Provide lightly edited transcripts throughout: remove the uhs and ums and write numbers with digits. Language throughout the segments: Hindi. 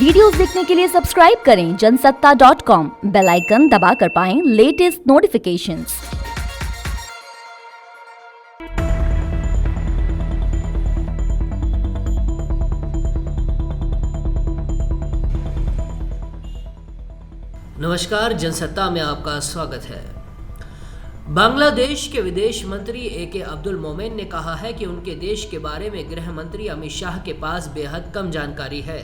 वीडियोस देखने के लिए सब्सक्राइब करें जनसत्ता.com, बेल आइकन दबाकर पाएं लेटेस्ट नोटिफिकेशंस। नमस्कार, जनसत्ता में आपका स्वागत है। बांग्लादेश के विदेश मंत्री ए.के. अब्दुल मोमेन ने कहा है कि उनके देश के बारे में गृह मंत्री अमित शाह के पास बेहद कम जानकारी है।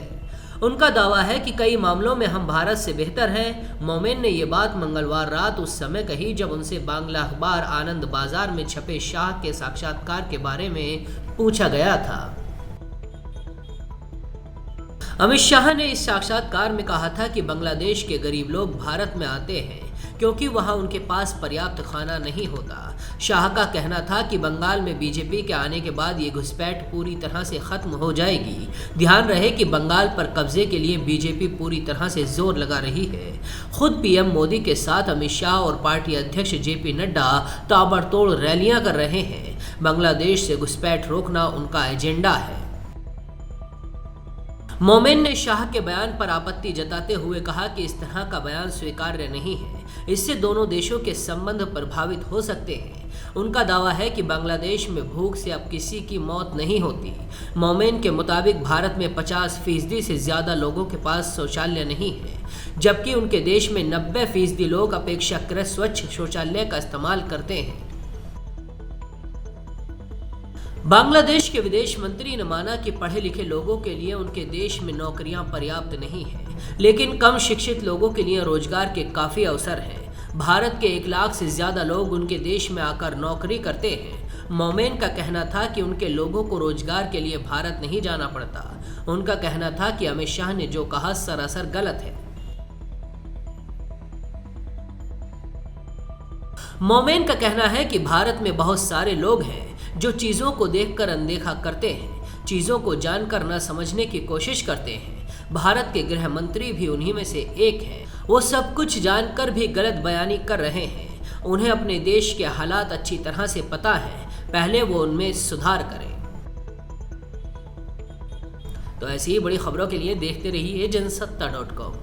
उनका दावा है कि कई मामलों में हम भारत से बेहतर हैं। मोमेन ने ये बात मंगलवार रात उस समय कही जब उनसे बांग्ला अखबार आनंद बाजार में छपे शाह के साक्षात्कार के बारे में पूछा गया था। अमित शाह ने इस साक्षात्कार में कहा था कि बांग्लादेश के गरीब लोग भारत में आते हैं क्योंकि वहां उनके पास पर्याप्त खाना नहीं होता। शाह का कहना था कि बंगाल में बीजेपी के आने के बाद ये घुसपैठ पूरी तरह से खत्म हो जाएगी। ध्यान रहे कि बंगाल पर कब्जे के लिए बीजेपी पूरी तरह से जोर लगा रही है। खुद पीएम मोदी के साथ अमित शाह और पार्टी अध्यक्ष जेपी नड्डा ताबड़तोड़ रैलियां कर रहे हैं। बांग्लादेश से घुसपैठ रोकना उनका एजेंडा है। मोमेन ने शाह के बयान पर आपत्ति जताते हुए कहा कि इस तरह का बयान स्वीकार्य नहीं है। इससे दोनों देशों के संबंध प्रभावित हो सकते हैं। उनका दावा है कि बांग्लादेश में भूख से अब किसी की मौत नहीं होती। मोमेन के मुताबिक भारत में 50% से ज़्यादा लोगों के पास शौचालय नहीं है, जबकि उनके देश में 90% लोग अपेक्षाकृत स्वच्छ शौचालय का इस्तेमाल करते हैं। बांग्लादेश के विदेश मंत्री ने माना कि पढ़े लिखे लोगों के लिए उनके देश में नौकरियां पर्याप्त नहीं हैं, लेकिन कम शिक्षित लोगों के लिए रोजगार के काफ़ी अवसर हैं। भारत के 1 लाख से ज़्यादा लोग उनके देश में आकर नौकरी करते हैं। मोमेन का कहना था कि उनके लोगों को रोजगार के लिए भारत नहीं जाना पड़ता। उनका कहना था कि अमित शाह ने जो कहा सरासर गलत है। मोमेन का कहना है कि भारत में बहुत सारे लोग हैं जो चीज़ों को देखकर अनदेखा करते हैं, चीज़ों को जानकर न समझने की कोशिश करते हैं। भारत के गृह मंत्री भी उन्हीं में से एक हैं। वो सब कुछ जानकर भी गलत बयानी कर रहे हैं। उन्हें अपने देश के हालात अच्छी तरह से पता है, पहले वो उनमें सुधार करें। तो ऐसी ही बड़ी खबरों के लिए देखते रहिए जनसत्ता.com।